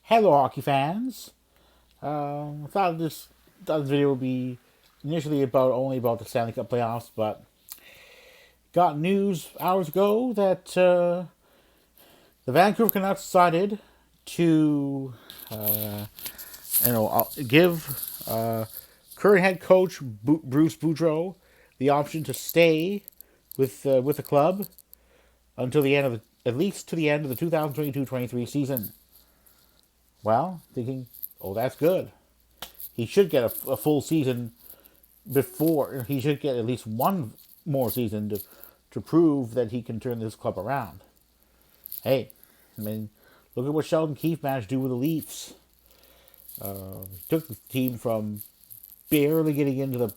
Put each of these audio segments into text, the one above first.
Hello, hockey fans. I thought this video would be initially only about the Stanley Cup playoffs, but got news hours ago that the Vancouver Canucks decided to, give current head coach Bruce Boudreau the option to stay with the club until the end of at least to the end of the 2022-23 season. Well, thinking, oh, that's good. He should get a full season before. He should get at least one more season to prove that he can turn this club around. Hey, I mean, look at what Sheldon Keefe managed to do with the Leafs. He took the team from barely getting into the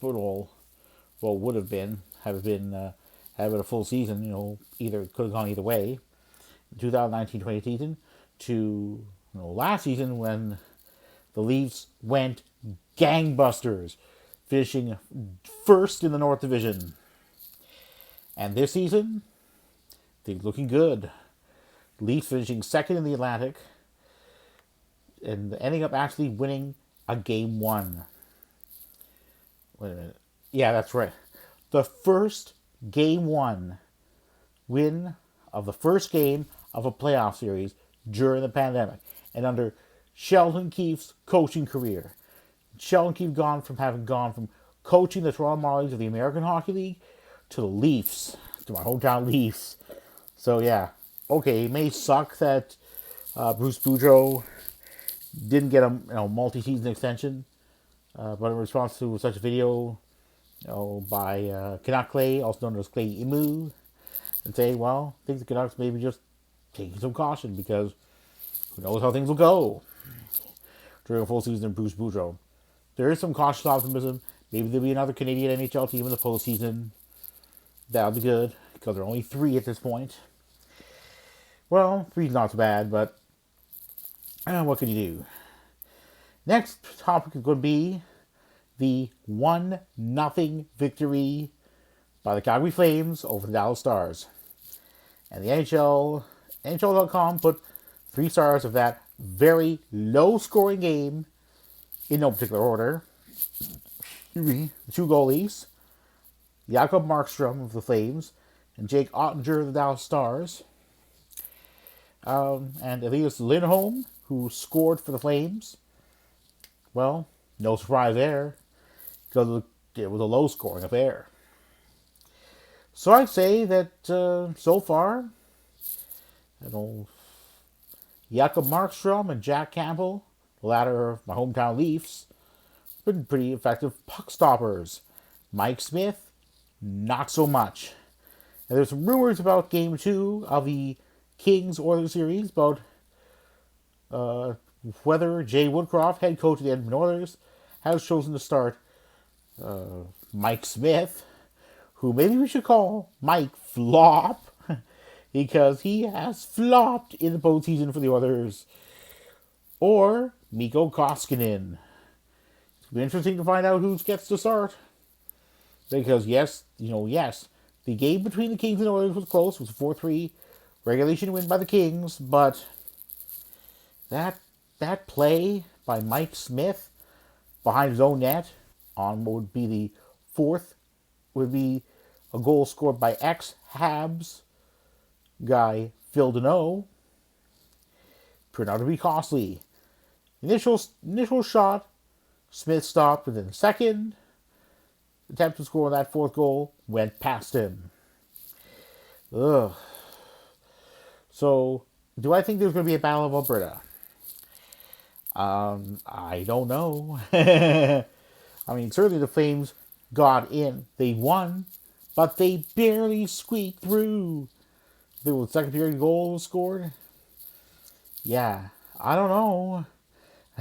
would have been have it been have it a full season. Either could have gone either way. 2019-20 season to last season when the Leafs went gangbusters, finishing first in the North Division. And this season, they're looking good. Leafs finishing second in the Atlantic and ending up actually winning a game one. Wait a minute. Yeah, that's right. The first game one win of the first game of a playoff series during the pandemic and under Sheldon Keefe's coaching career. Sheldon Keefe having gone from coaching the Toronto Marlies of the American Hockey League to the Leafs, to my hometown Leafs. So yeah, okay, it may suck that Bruce Boudreau didn't get a multi-season extension, but in response to such a video, by Canuck Clay, also known as Clay Imu, and say, well, I think the Canucks maybe just taking some caution because who knows how things will go during a full season of Bruce Boudreau. There is some cautious optimism. Maybe there'll be another Canadian NHL team in the postseason. That'll be good because there are only 3 at this point. Well, 3's not so bad, but what can you do? Next topic is going to be the 1-0 victory by the Calgary Flames over the Dallas Stars. And the NHL.com put 3 stars of that very low-scoring game in no particular order. The 2 goalies, Jakob Markstrom of the Flames and Jake Ottinger of the Dallas Stars. And Elias Lindholm, who scored for the Flames. Well, no surprise there, because it was a low-scoring affair. So I'd say that so far, Jakob Markstrom and Jack Campbell, the latter of my hometown Leafs, been pretty effective puck stoppers. Mike Smith, not so much. And there's some rumors about Game 2 of the Kings-Oilers series about whether Jay Woodcroft, head coach of the Edmonton Oilers, has chosen to start Mike Smith, who maybe we should call Mike Flop, because he has flopped in the postseason for the Oilers, or Mikko Koskinen. It'll be interesting to find out who gets to start, because yes, the game between the Kings and Oilers was close. It was a 4-3 regulation win by the Kings, but that play by Mike Smith behind his own net on what would be the fourth, would be a goal scored by ex-Habs guy Phil Deneau, turned out to be costly. Initial shot, Smith stopped within a second. Attempt to score that 4th goal went past him. Ugh. So, do I think there's going to be a Battle of Alberta? I don't know. I mean, certainly the Flames got in. They won, but they barely squeaked through. The second period goal was scored. Yeah, I don't know.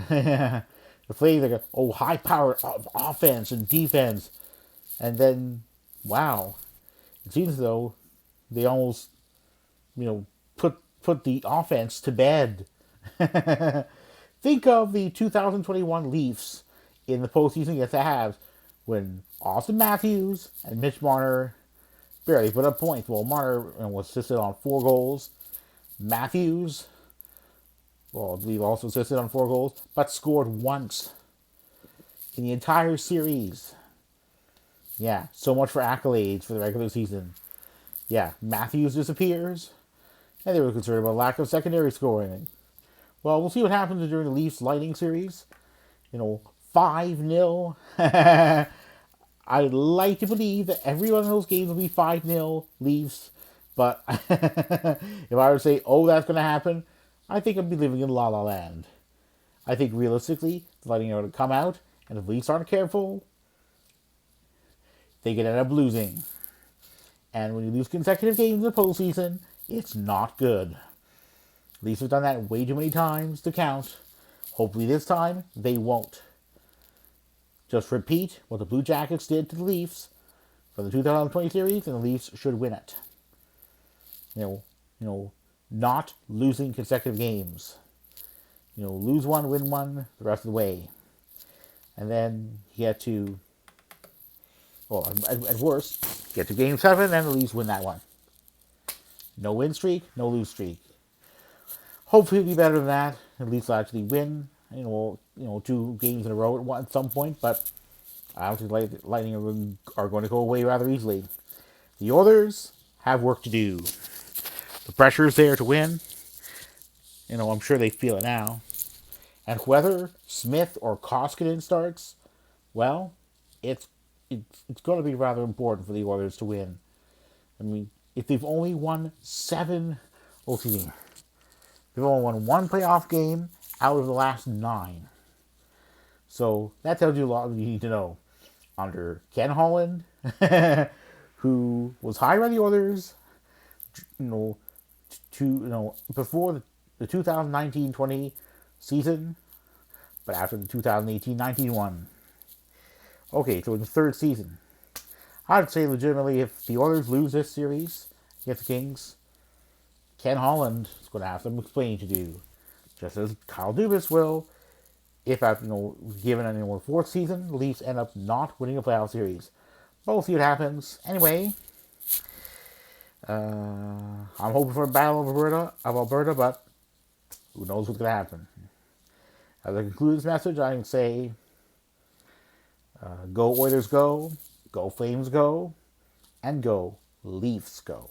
The Flames are high power of offense and defense, and then wow, it seems as though they almost put the offense to bed. Think of the 2021 Leafs in the postseason against the Habs when Austin Matthews and Mitch Marner barely put up points. Well, Marner was assisted on 4 goals. Matthews Well, I believe also assisted on 4 goals, but scored once in the entire series. Yeah, so much for accolades for the regular season. Yeah, Matthews disappears, and they were concerned about lack of secondary scoring. Well, we'll see what happens during the Leafs Lightning series. 5-0. I'd like to believe that every one of those games will be 5-0 Leafs, but if I were to say, oh, that's going to happen, I think I'd be living in La La Land. I think realistically, the Lightning are going to come out, and if the Leafs aren't careful, they could end up losing. And when you lose consecutive games in the postseason, it's not good. Leafs have done that way too many times to count. Hopefully this time, they won't. Just repeat what the Blue Jackets did to the Leafs for the 2020 series, and the Leafs should win it. Not losing consecutive games. Lose one, win one, the rest of the way. And then get to, well, at worst, get to Game 7, and the Leafs win that one. No win streak, no lose streak. Hopefully it'll be better than that. At least will actually win, 2 games in a row at some point, but I don't think Lightning are going to go away rather easily. The Oilers have work to do. The pressure is there to win. I'm sure they feel it now. And whether Smith or Koskinen starts, well, it's going to be rather important for the Oilers to win. I mean, if they've only won 7, they've only won 1 playoff game out of the last 9. So that tells you a lot you need to know. Under Ken Holland, who was hired by the Oilers, before the 2019-20 season, but after the 2018-19 one. Okay, so in the 3rd season, I'd say legitimately if the Oilers lose this series against the Kings, Ken Holland is going to have some explaining to do, just as Kyle Dubas will. If after given a 4th season, the Leafs end up not winning a playoff series. But we'll see what happens. Anyway, I'm hoping for a battle of Alberta, but who knows what's going to happen. As I conclude this message, I can say, go Oilers go Flames go, and go Leafs go.